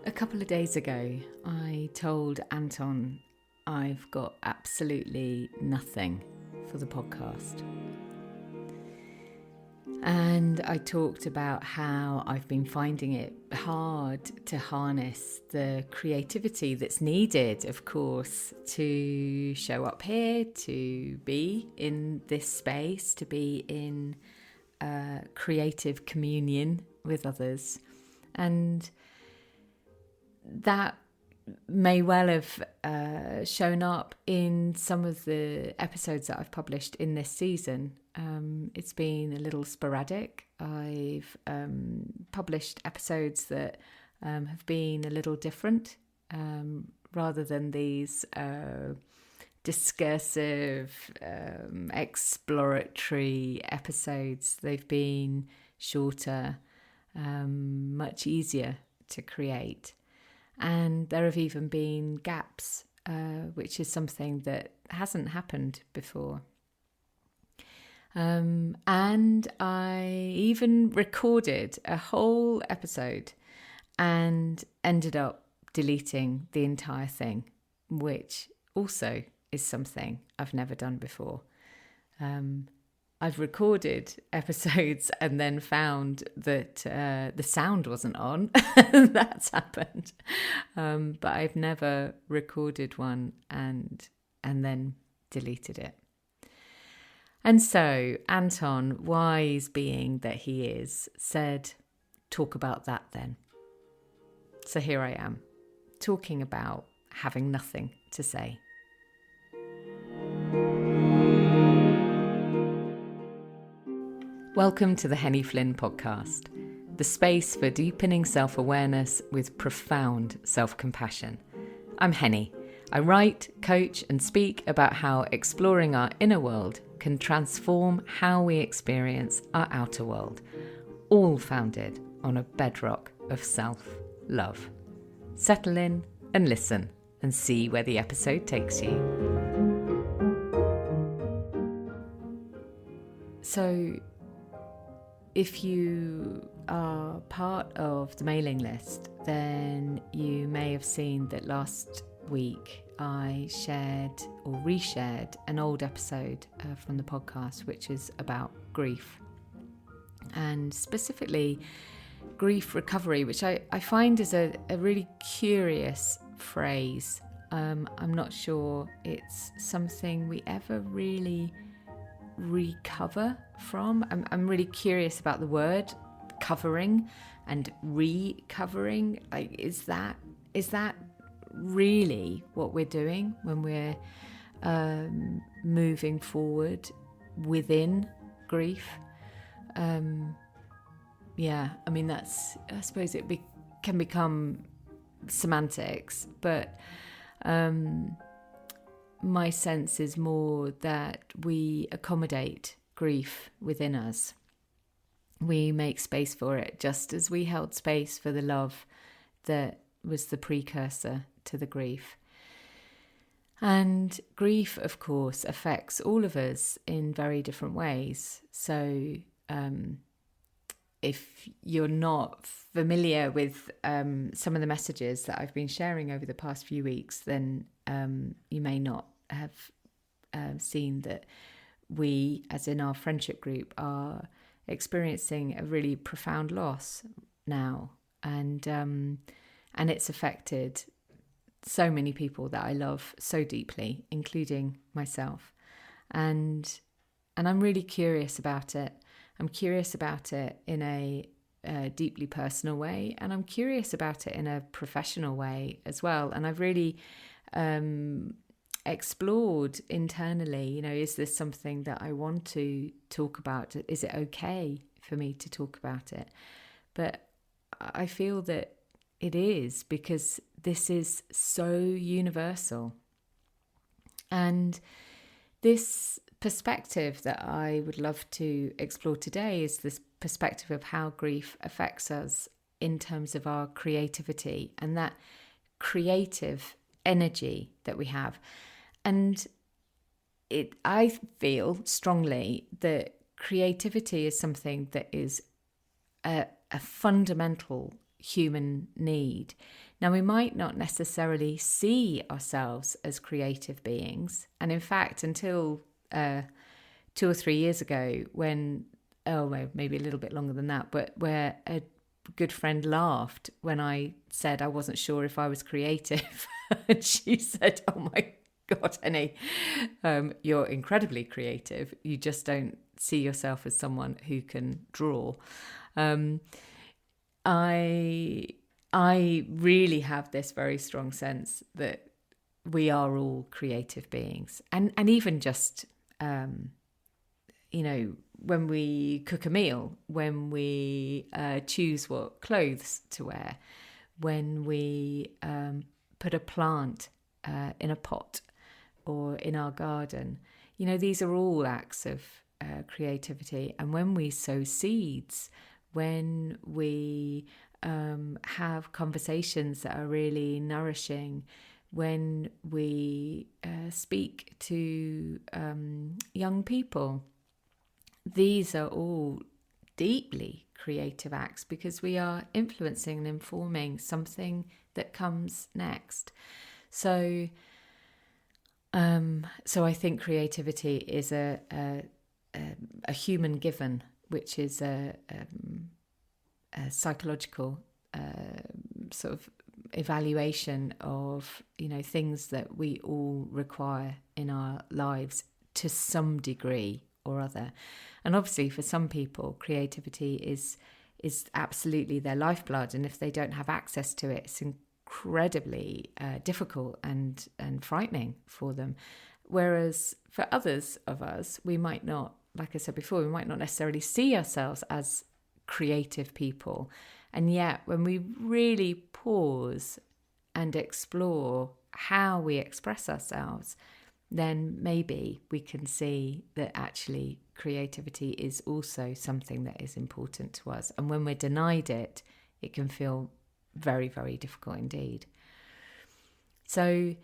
A couple of days ago, I told Anton I've got absolutely nothing for the podcast. And I talked about how I've been finding it hard to harness the creativity that's needed, of course, to show up here, to be in this space, to be in creative communion with others. And that may well have shown up in some of the episodes that I've published in this season. It's been a little sporadic. I've published episodes that have been a little different, rather than these discursive, exploratory episodes. They've been shorter, much easier to create. And there have even been gaps, which is something that hasn't happened before. And I even recorded a whole episode and ended up deleting the entire thing, which also is something I've never done before. I've recorded episodes and then found that the sound wasn't on. That's happened. But I've never recorded one and then deleted it. And so Anton, wise being that he is, said, talk about that then. So here I am, talking about having nothing to say. Welcome to the Henny Flynn podcast, the space for deepening self-awareness with profound self-compassion. I'm Henny. I write, coach and speak about how exploring our inner world can transform how we experience our outer world, all founded on a bedrock of self-love. Settle in and listen and see where the episode takes you. So, if you are part of the mailing list, then you may have seen that last week I shared or reshared an old episode from the podcast, which is about grief, and specifically grief recovery, which I find is a really curious phrase. I'm not sure it's something we ever really recover from. I'm really curious about the word covering and recovering. Like, is that really what we're doing when we're moving forward within grief? That's, I suppose it can become semantics, but my sense is more that we accommodate grief within us. We make space for it, just as we held space for the love that was the precursor to the grief. And grief, of course, affects all of us in very different ways. So if you're not familiar with some of the messages that I've been sharing over the past few weeks, then you may not have seen that we, as in our friendship group, are experiencing a really profound loss now, and it's affected so many people that I love so deeply, including myself, and I'm really curious about it. I'm curious about it in a deeply personal way, and I'm curious about it in a professional way as well. And I've really explored internally, is this something that I want to talk about? Is it okay for me to talk about it? But I feel that it is, because this is so universal. And this perspective that I would love to explore today is this perspective of how grief affects us in terms of our creativity and that creative energy that we have. And I feel strongly that creativity is something that is a fundamental human need. Now, we might not necessarily see ourselves as creative beings. And in fact, until 2 or 3 years ago, when, well, maybe a little bit longer than that, but where a good friend laughed when I said I wasn't sure if I was creative. And she said, "Oh my God, Henny, you're incredibly creative. You just don't see yourself as someone who can draw." I really have this very strong sense that we are all creative beings, and even just when we cook a meal, when we choose what clothes to wear, when we put a plant in a pot or in our garden, these are all acts of creativity. And when we sow seeds, when we have conversations that are really nourishing, when we speak to young people, these are all deeply creative acts, because we are influencing and informing something that comes next. So I think creativity is a human given, which is a psychological sort of evaluation of things that we all require in our lives to some degree or other. And obviously for some people, creativity is absolutely their lifeblood, and if they don't have access to it, it's incredibly difficult and frightening for them. Whereas for others of us, we might not, like I said before, we might not necessarily see ourselves as creative people. And yet when we really pause and explore how we express ourselves, then maybe we can see that actually creativity is also something that is important to us. And when we're denied it, it can feel very, very difficult indeed. So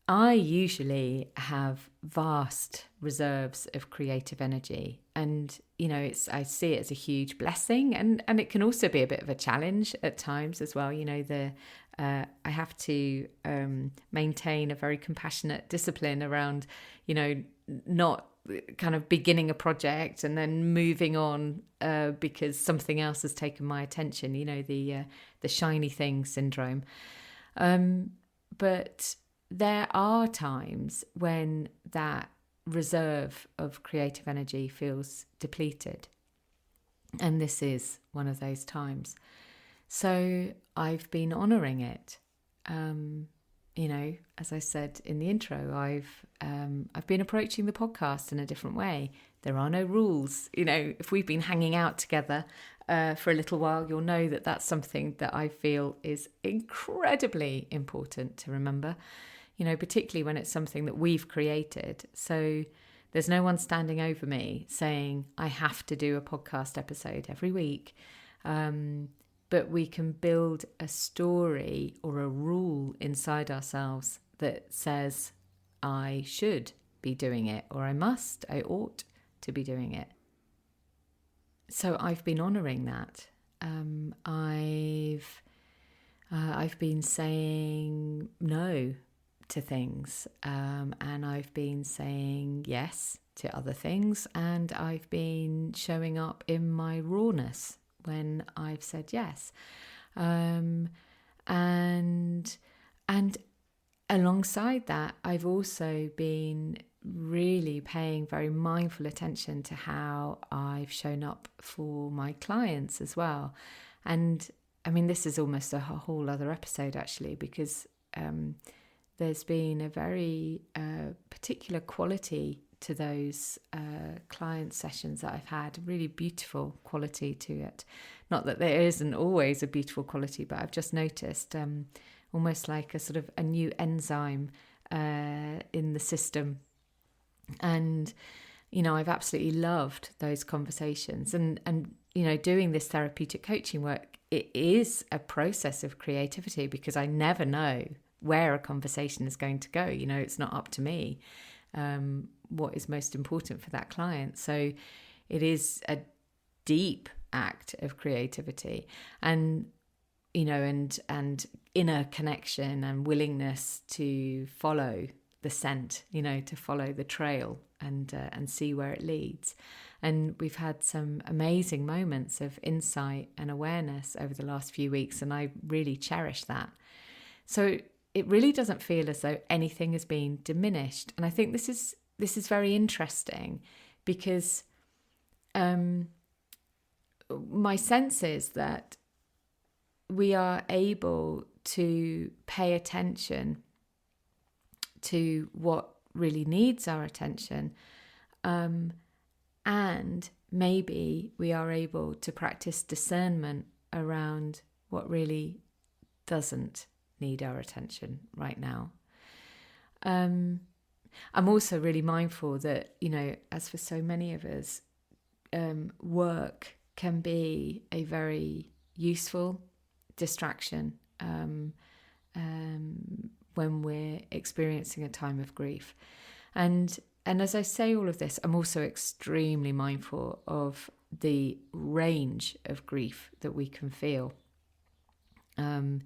I usually have vast reserves of creative energy, and I see it as a huge blessing, and it can also be a bit of a challenge at times as well. I have to maintain a very compassionate discipline around, not kind of beginning a project and then moving on because something else has taken my attention. The shiny thing syndrome. But there are times when that reserve of creative energy feels depleted. And this is one of those times. So I've been honouring it. As I said in the intro, I've been approaching the podcast in a different way. There are no rules. If we've been hanging out together for a little while, you'll know that that's something that I feel is incredibly important to remember, particularly when it's something that we've created. So there's no one standing over me saying I have to do a podcast episode every week. But we can build a story or a rule inside ourselves that says I should be doing it, or I ought to be doing it. So I've been honouring that. I've been saying no to things, and I've been saying yes to other things, and I've been showing up in my rawness when I've said yes. And alongside that, I've also been really paying very mindful attention to how I've shown up for my clients as well. And I mean, this is almost a whole other episode actually, because there's been a very particular quality to those client sessions that I've had, a really beautiful quality to it. Not that there isn't always a beautiful quality, but I've just noticed almost like a sort of a new enzyme in the system. And, I've absolutely loved those conversations. And doing this therapeutic coaching work, it is a process of creativity, because I never know where a conversation is going to go. It's not up to me what is most important for that client. So it is a deep act of creativity. And and inner connection and willingness to follow the scent, to follow the trail and see where it leads. And we've had some amazing moments of insight and awareness over the last few weeks, and I really cherish that. So it really doesn't feel as though anything has been diminished. And I think this is very interesting because my sense is that we are able to pay attention to what really needs our attention, and maybe we are able to practice discernment around what really doesn't need our attention right now. I'm also really mindful that, as for so many of us, work can be a very useful distraction when we're experiencing a time of grief. And as I say all of this, I'm also extremely mindful of the range of grief that we can feel. When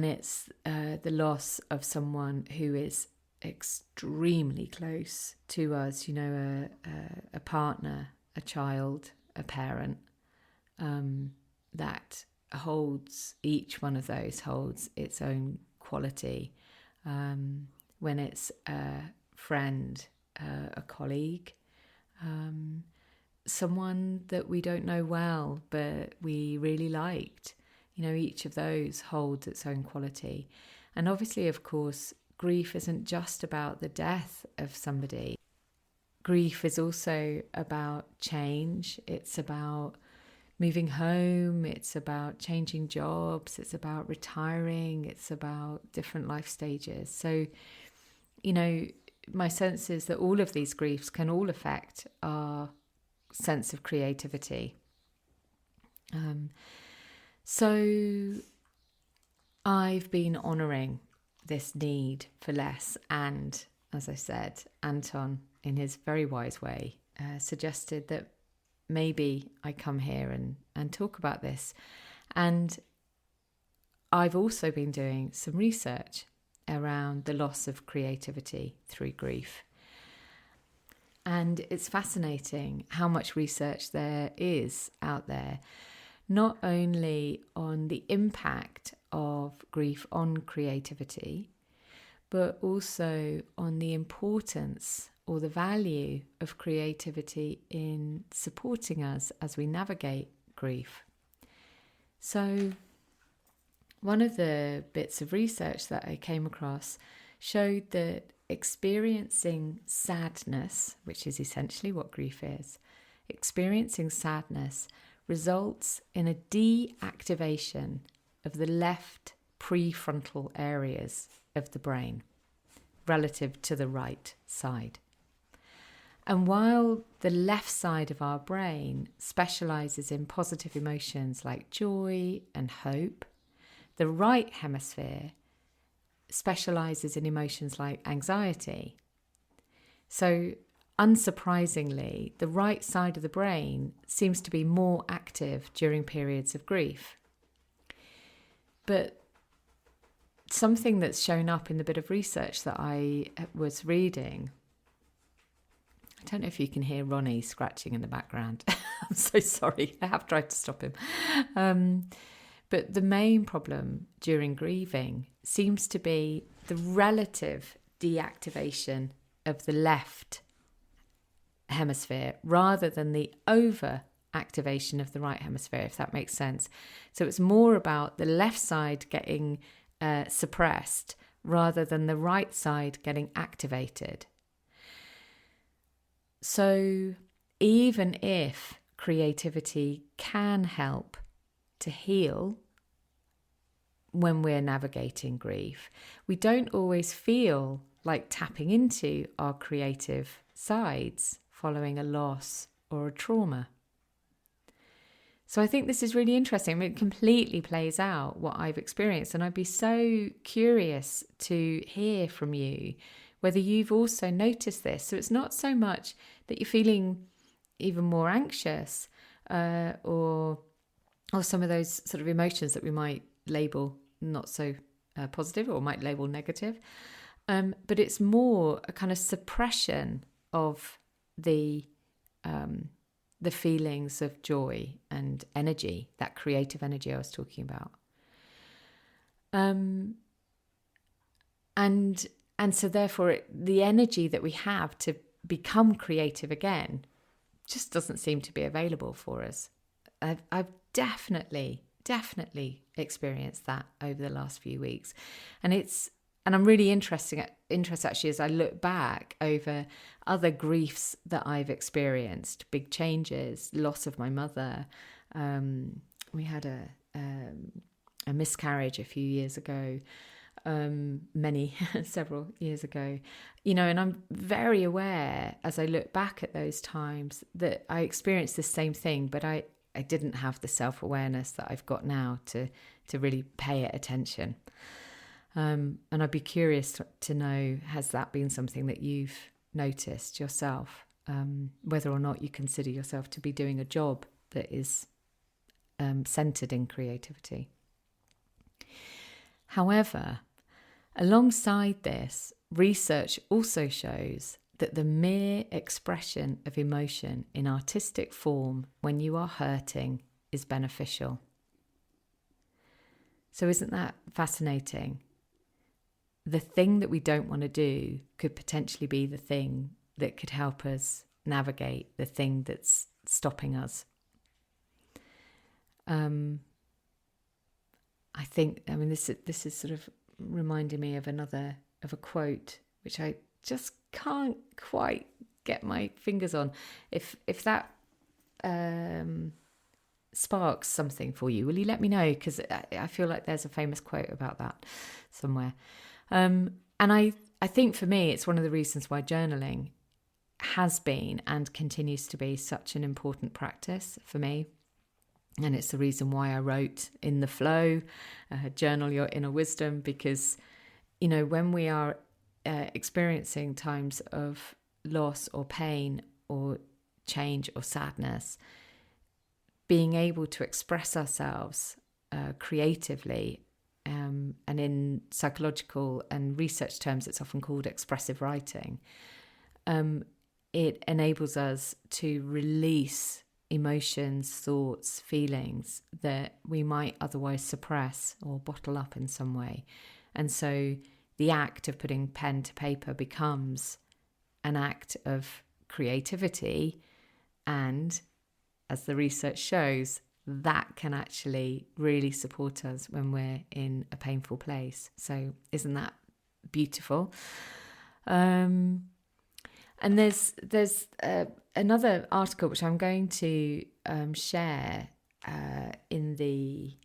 it's the loss of someone who is extremely close to us, a partner, a child, a parent, that holds, each one of those holds its own quality. When it's a friend, a colleague, someone that we don't know well but we really liked, each of those holds its own quality. And obviously, of course, grief isn't just about the death of somebody. Grief is also about change. It's about moving home. It's about changing jobs. It's about retiring. It's about different life stages. So, my sense is that all of these griefs can all affect our sense of creativity. So I've been honouring this need for less, and as I said, Anton, in his very wise way, suggested that maybe I come here and talk about this. And I've also been doing some research around the loss of creativity through grief. And it's fascinating how much research there is out there, not only on the impact of grief on creativity, but also on the importance or the value of creativity in supporting us as we navigate grief. So one of the bits of research that I came across showed that experiencing sadness, which is essentially what grief is, experiencing sadness results in a deactivation of the left prefrontal areas of the brain relative to the right side. And while the left side of our brain specializes in positive emotions like joy and hope, the right hemisphere specializes in emotions like anxiety. So, unsurprisingly, the right side of the brain seems to be more active during periods of grief. But something that's shown up in the bit of research that I was reading, I don't know if you can hear Ronnie scratching in the background. I'm so sorry. I have tried to stop him. But the main problem during grieving seems to be the relative deactivation of the left hemisphere rather than the over activation of the right hemisphere, if that makes sense. So it's more about the left side getting suppressed rather than the right side getting activated. So even if creativity can help to heal when we're navigating grief, we don't always feel like tapping into our creative sides following a loss or a trauma. So I think this is really interesting. I mean, it completely plays out what I've experienced, and I'd be so curious to hear from you whether you've also noticed this. So it's not so much that you're feeling even more anxious or or some of those sort of emotions that we might label not so positive or might label negative. But it's more a kind of suppression of the feelings of joy and energy, that creative energy I was talking about. And so therefore the energy that we have to become creative again just doesn't seem to be available for us. I've definitely experienced that over the last few weeks. And I'm really interested actually as I look back over other griefs that I've experienced, big changes, loss of my mother. We had a miscarriage a few years ago, several years ago, and I'm very aware as I look back at those times that I experienced the same thing, but I didn't have the self-awareness that I've got now to really pay it attention. And I'd be curious to know, has that been something that you've noticed yourself? Whether or not you consider yourself to be doing a job that is centered in creativity. However, alongside this, research also shows that the mere expression of emotion in artistic form when you are hurting is beneficial. So isn't that fascinating? The thing that we don't want to do could potentially be the thing that could help us navigate the thing that's stopping us. I think, this is sort of reminding me of a quote, which I just can't quite get my fingers on. If that sparks something for you, will you let me know? Because I feel like there's a famous quote about that somewhere. And I think for me, it's one of the reasons why journaling has been and continues to be such an important practice for me. And it's the reason why I wrote In the Flow, Journal Your Inner Wisdom, because, when we are experiencing times of loss or pain or change or sadness, being able to express ourselves creatively, and in psychological and research terms, it's often called expressive writing. It enables us to release emotions, thoughts, feelings that we might otherwise suppress or bottle up in some way. And so the act of putting pen to paper becomes an act of creativity. And as the research shows, that can actually really support us when we're in a painful place. So isn't that beautiful? And there's another article which I'm going to share in the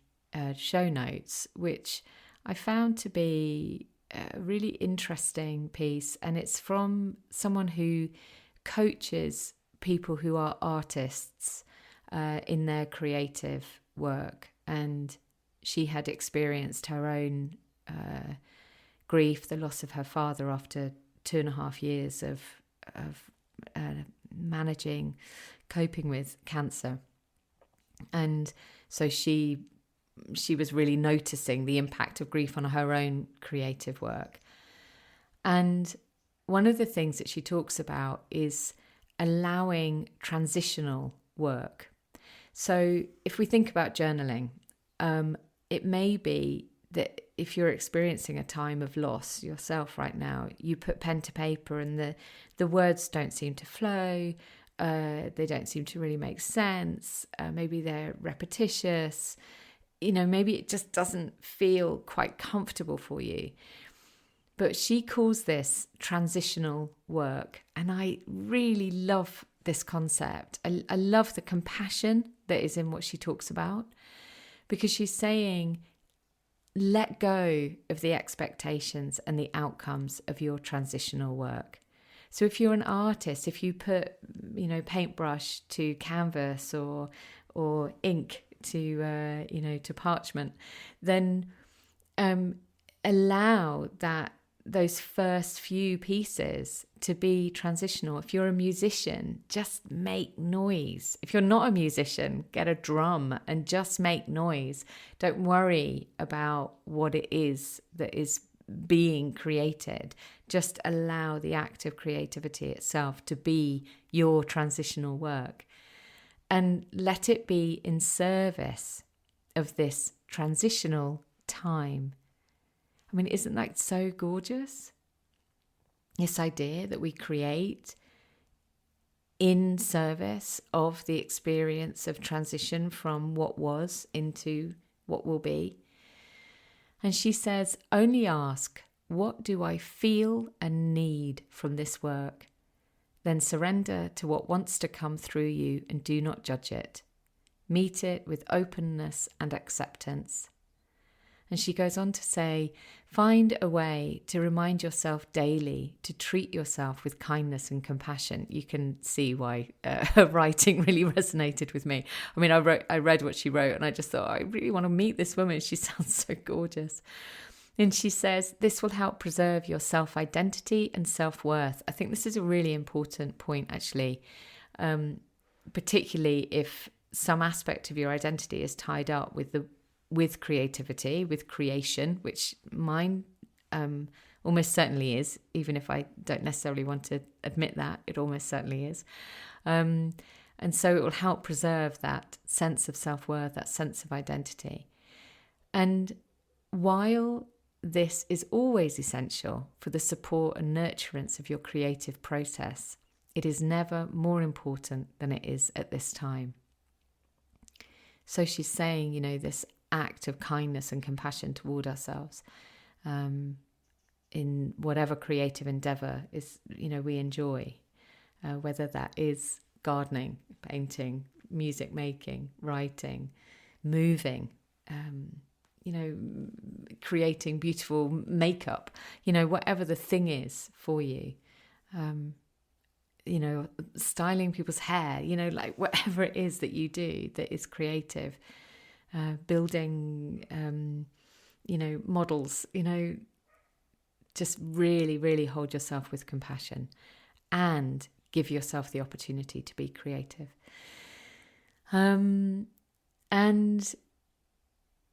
show notes, which I found to be a really interesting piece. And it's from someone who coaches people who are artists in their creative work. And she had experienced her own grief, the loss of her father after 2.5 years of coping with cancer. And so she was really noticing the impact of grief on her own creative work. And one of the things that she talks about is allowing transitional work. So if we think about journaling, it may be that if you're experiencing a time of loss yourself right now, you put pen to paper and the words don't seem to flow, they don't seem to really make sense, maybe they're repetitious, maybe it just doesn't feel quite comfortable for you. But she calls this transitional work, and I really love this concept. I love the compassion that is in what she talks about, because she's saying, let go of the expectations and the outcomes of your transitional work. So if you're an artist, if you put, paintbrush to canvas or ink to parchment, then allow that those first few pieces to be transitional. If you're a musician, just make noise. If you're not a musician, get a drum and just make noise. Don't worry about what it is that is being created. Just allow the act of creativity itself to be your transitional work, and let it be in service of this transitional time. I mean, isn't that so gorgeous? This idea that we create in service of the experience of transition from what was into what will be. And she says, only ask, what do I feel and need from this work? Then surrender to what wants to come through you and do not judge it. Meet it with openness and acceptance. And she goes on to say, find a way to remind yourself daily to treat yourself with kindness and compassion. You can see why her writing really resonated with me. I mean, I read what she wrote and I just thought, I really want to meet this woman. She sounds so gorgeous. And she says, this will help preserve your self-identity and self-worth. I think this is a really important point, actually, particularly if some aspect of your identity is tied up with creativity, with creation, which mine almost certainly is, even if I don't necessarily want to admit that, it almost certainly is. And so it will help preserve that sense of self-worth, that sense of identity. And while this is always essential for the support and nurturance of your creative process, it is never more important than it is at this time. So she's saying, this act of kindness and compassion toward ourselves in whatever creative endeavor is, we enjoy, whether that is gardening, painting, music making, writing, moving, creating beautiful makeup, whatever the thing is for you, styling people's hair, like whatever it is that you do that is creative, building, models, just really, really hold yourself with compassion and give yourself the opportunity to be creative. And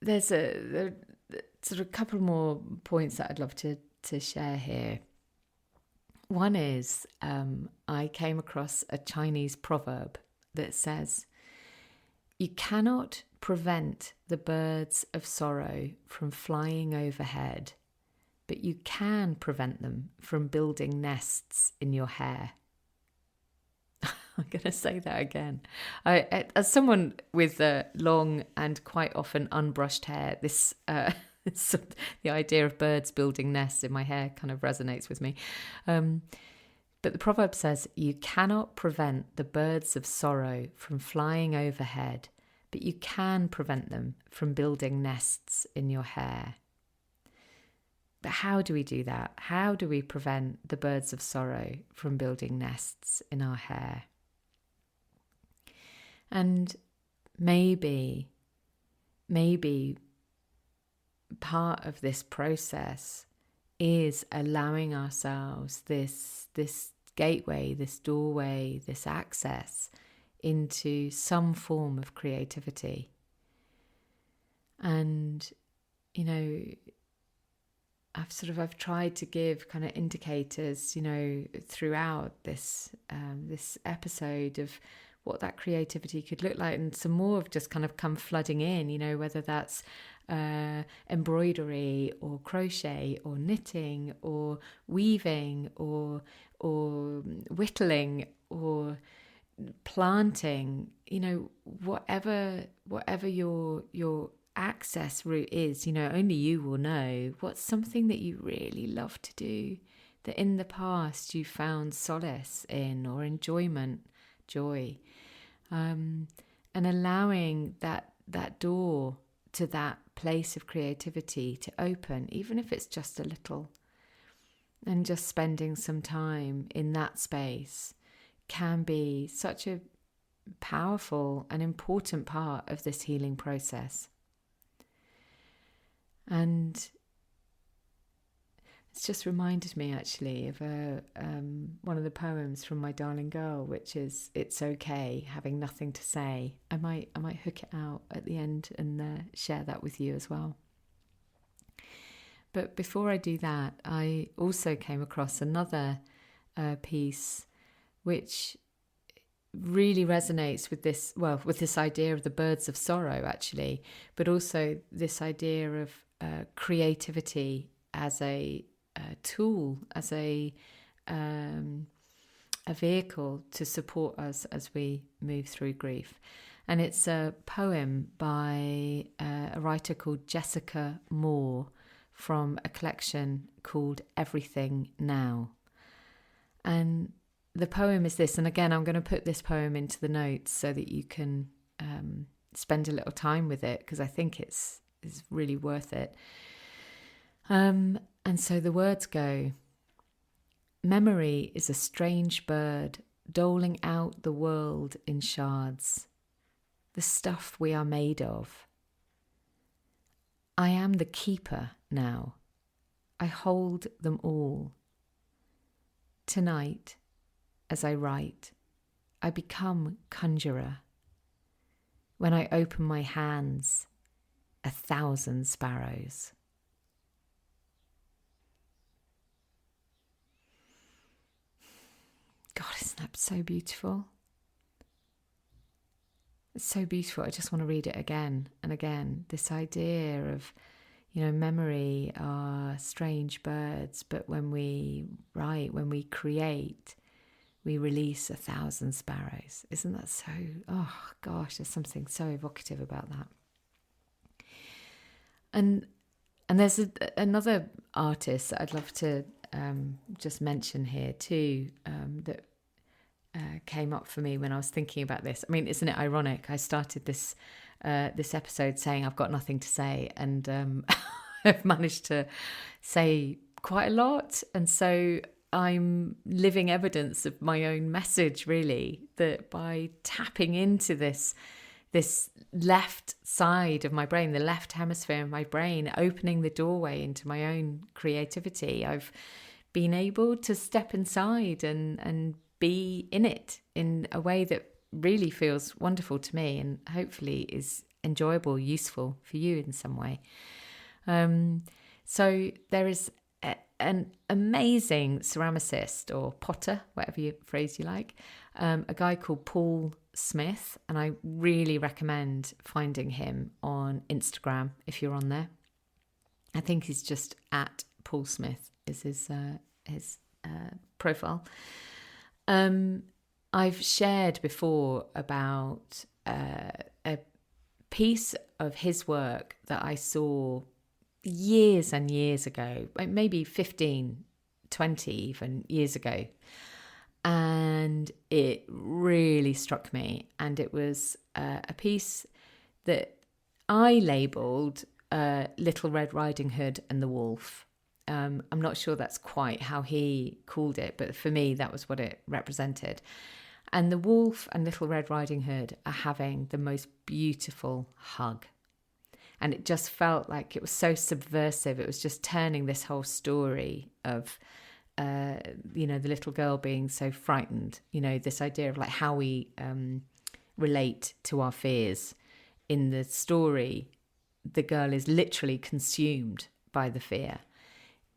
there's a sort of couple more points that I'd love to share here. One is I came across a Chinese proverb that says, you cannot prevent the birds of sorrow from flying overhead, but you can prevent them from building nests in your hair. I'm going to say that again. As someone with long and quite often unbrushed hair, this the idea of birds building nests in my hair kind of resonates with me. But the proverb says, you cannot prevent the birds of sorrow from flying overhead, but you can prevent them from building nests in your hair. But how do we do that? How do we prevent the birds of sorrow from building nests in our hair? And maybe part of this process is allowing ourselves this gateway, this doorway, this access into some form of creativity. And, I've tried to give kind of indicators, throughout this episode of what that creativity could look like, and some more have just kind of come flooding in, whether that's embroidery or crochet or knitting or weaving or whittling or planting, whatever your access route is, only you will know. What's something that you really love to do that in the past you found solace in or enjoyment, joy, and allowing that door to that place of creativity to open, even if it's just a little, and just spending some time in that space can be such a powerful and important part of this healing process. And It's just reminded me actually of one of the poems from My Darling Girl, which is "It's okay having nothing to say." I might hook it out at the end and share that with you as well. But before I do that, I also came across another piece which really resonates with this idea of the birds of sorrow, actually, but also this idea of creativity as a tool, as a vehicle to support us as we move through grief. And it's a poem by a writer called Jessica Moore from a collection called Everything Now. And the poem is this, and again, I'm going to put this poem into the notes so that you can spend a little time with it, because I think it's really worth it. And so the words go: memory is a strange bird, doling out the world in shards, the stuff we are made of. I am the keeper now. I hold them all. Tonight, as I write, I become conjurer. When I open my hands, 1,000 sparrows. God, isn't that so beautiful? It's so beautiful. I just want to read it again and again. This idea of, memory are strange birds, but when we write, when we create, we release 1,000 sparrows. Isn't that so? Oh gosh, there's something so evocative about that. And there's another artist that I'd love to just mention here too, that came up for me when I was thinking about this. I mean, isn't it ironic? I started this episode saying I've got nothing to say, and I've managed to say quite a lot, and so I'm living evidence of my own message, really, that by tapping into this left side of my brain, the left hemisphere of my brain, opening the doorway into my own creativity, I've been able to step inside and be in it in a way that really feels wonderful to me, and hopefully is enjoyable, useful for you in some way. So there is an amazing ceramicist or potter, whatever phrase you like, a guy called Paul Smith, and I really recommend finding him on Instagram if you're on there. I think he's just at Paul Smith is his profile. I've shared before about a piece of his work that I saw years and years ago, maybe 15, 20 even years ago. And it really struck me. And it was a piece that I labelled Little Red Riding Hood and the Wolf. I'm not sure that's quite how he called it, but for me, that was what it represented. And the wolf and Little Red Riding Hood are having the most beautiful hug. And it just felt like it was so subversive. It was just turning this whole story of, the little girl being so frightened, this idea of like how we relate to our fears. In the story, the girl is literally consumed by the fear.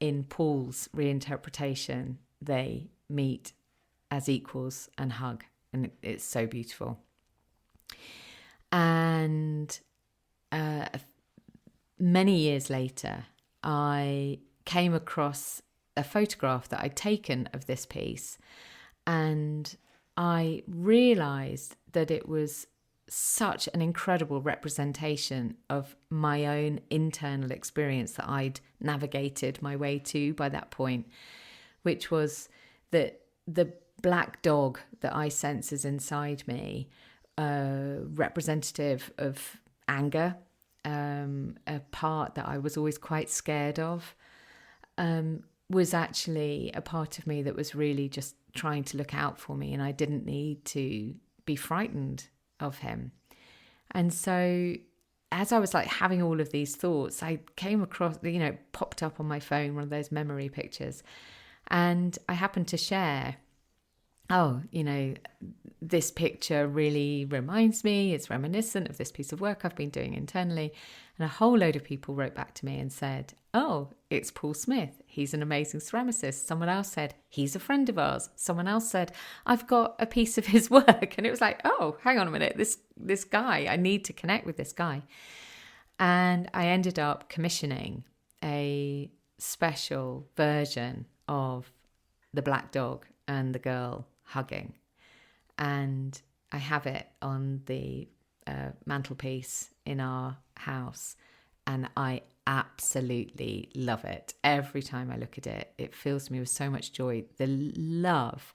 In Paul's reinterpretation, they meet as equals and hug. And it's so beautiful. And many years later, I came across a photograph that I'd taken of this piece, and I realised that it was such an incredible representation of my own internal experience that I'd navigated my way to by that point, which was that the black dog that I sense is inside me, representative of anger, a part that I was always quite scared of, was actually a part of me that was really just trying to look out for me, and I didn't need to be frightened of him. And so as I was like having all of these thoughts, I came across, popped up on my phone, one of those memory pictures. And I happened to share, this picture really reminds me, it's reminiscent of this piece of work I've been doing internally. And a whole load of people wrote back to me and said, oh, it's Paul Smith. He's an amazing ceramicist. Someone else said, he's a friend of ours. Someone else said, I've got a piece of his work. And it was like, oh, hang on a minute. This guy, I need to connect with this guy. And I ended up commissioning a special version of the black dog and the girl hugging. And I have it on the mantelpiece in our house, and I absolutely love it. Every time I look at it, it fills me with so much joy. The love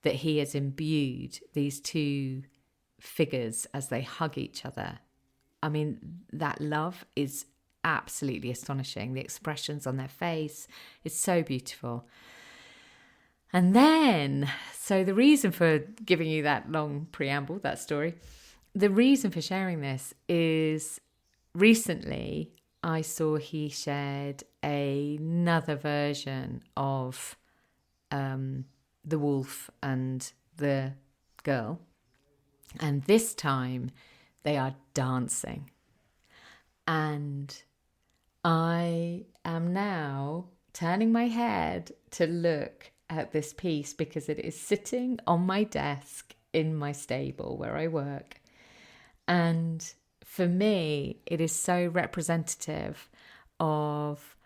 that he has imbued these two figures as they hug each other. I mean, that love is absolutely astonishing. The expressions on their face is so beautiful. And then, so the reason for giving you that long preamble, that story, the reason for sharing this is recently I saw he shared another version of the wolf and the girl. And this time they are dancing. And I am now turning my head to look at this piece because it is sitting on my desk in my stable where I work. And for me, it is so representative of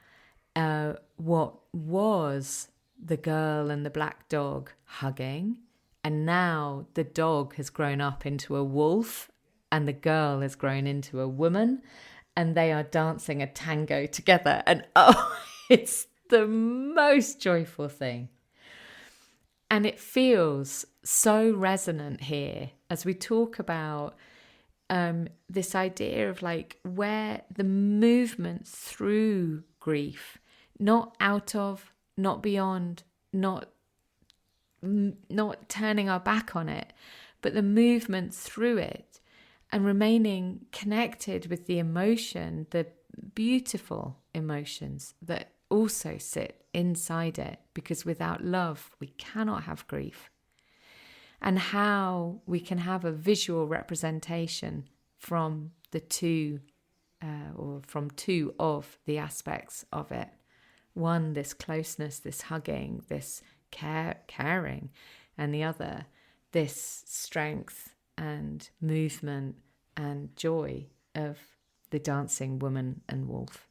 what was the girl and the black dog hugging. And now the dog has grown up into a wolf and the girl has grown into a woman, and they are dancing a tango together. And it's the most joyful thing. And it feels so resonant here as we talk about this idea of like where the movement through grief, not out of, not beyond, not turning our back on it, but the movement through it and remaining connected with the emotion, the beautiful emotions that also sit inside it, because without love, we cannot have grief. And how we can have a visual representation from the two, or from two of the aspects of it. One, this closeness, this hugging, this caring, and the other, this strength and movement and joy of the dancing woman and wolf.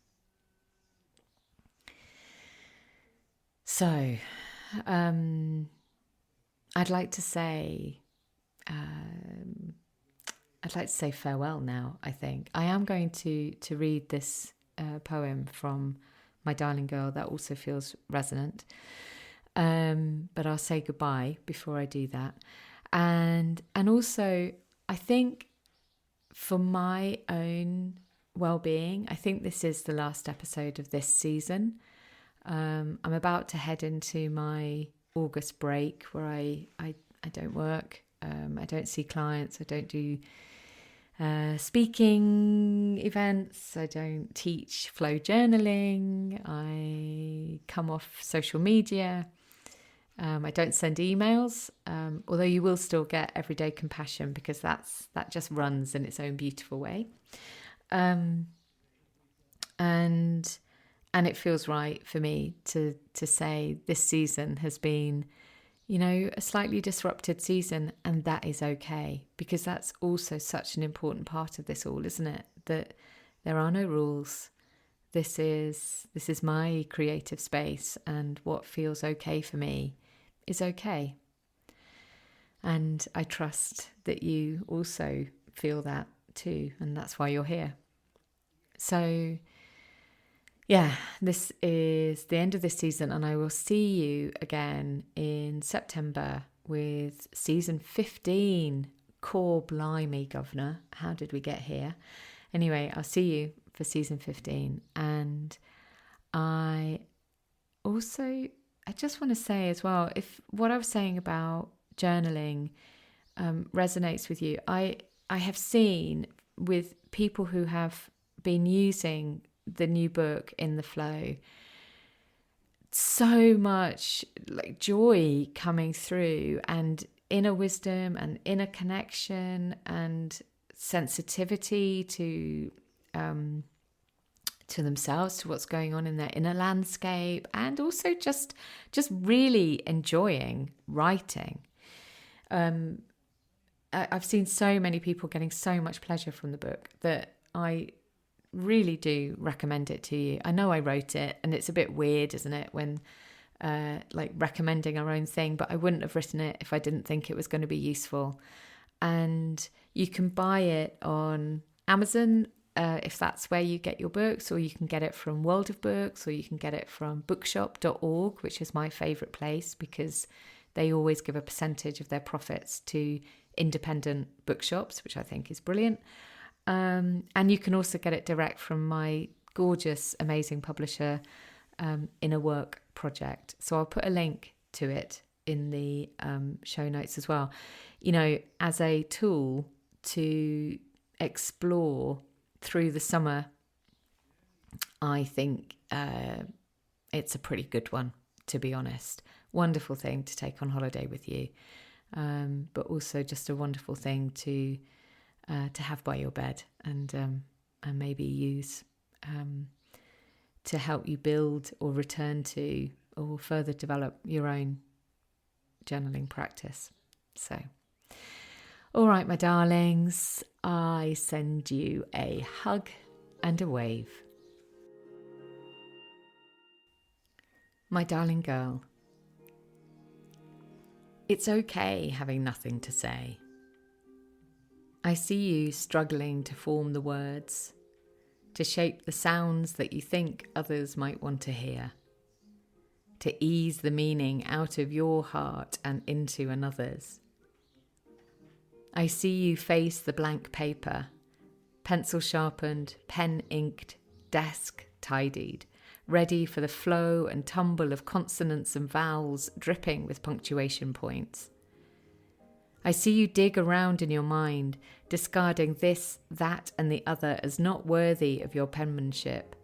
So, I'd like to say farewell now, I think. I am going to read this poem from my darling girl that also feels resonant. But I'll say goodbye before I do that. And also, I think for my own well-being, I think this is the last episode of this season. I'm about to head into my August break where I don't work, I don't see clients, I don't do speaking events, I don't teach flow journaling, I come off social media, I don't send emails, although you will still get everyday compassion because that just runs in its own beautiful way. And it feels right for me to say this season has been, a slightly disrupted season, and that is okay, because that's also such an important part of this all, isn't it? That there are no rules. This is my creative space, and what feels okay for me is okay. And I trust that you also feel that too, and that's why you're here. So yeah, this is the end of this season, and I will see you again in September with season 15. Core blimey, governor. How did we get here? Anyway, I'll see you for season 15. And I just want to say as well, if what I was saying about journaling resonates with you, I have seen with people who have been using the new book in the flow, so much like joy coming through, and inner wisdom and inner connection and sensitivity to themselves, to what's going on in their inner landscape, and also just really enjoying writing. I've seen so many people getting so much pleasure from the book that I really do recommend it to you. I know I wrote it, and it's a bit weird, isn't it, when like recommending our own thing, but I wouldn't have written it if I didn't think it was going to be useful. And you can buy it on Amazon if that's where you get your books, or you can get it from World of Books, or you can get it from bookshop.org, which is my favourite place because they always give a percentage of their profits to independent bookshops, which I think is brilliant. And you can also get it direct from my gorgeous, amazing publisher, Inner Work Project. So I'll put a link to it in the show notes as well. You know, as a tool to explore through the summer, I think it's a pretty good one, to be honest. Wonderful thing to take on holiday with you, but also just a wonderful thing to have by your bed and maybe use to help you build or return to or further develop your own journaling practice. So, all right, my darlings, I send you a hug and a wave. My darling girl, it's okay having nothing to say. I see you struggling to form the words, to shape the sounds that you think others might want to hear, to ease the meaning out of your heart and into another's. I see you face the blank paper, pencil sharpened, pen inked, desk tidied, ready for the flow and tumble of consonants and vowels dripping with punctuation points. I see you dig around in your mind, discarding this, that, and the other as not worthy of your penmanship,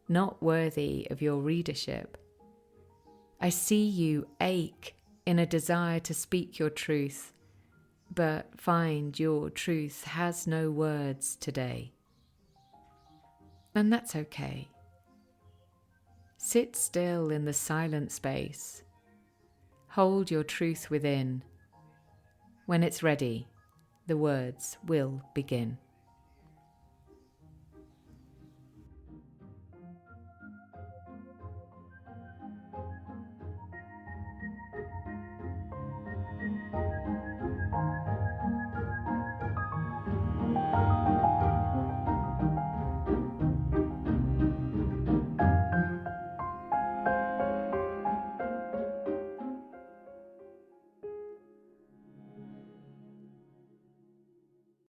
not worthy of your readership. I see you ache in a desire to speak your truth, but find your truth has no words today. And that's okay. Sit still in the silent space. Hold your truth within. When it's ready, the words will begin.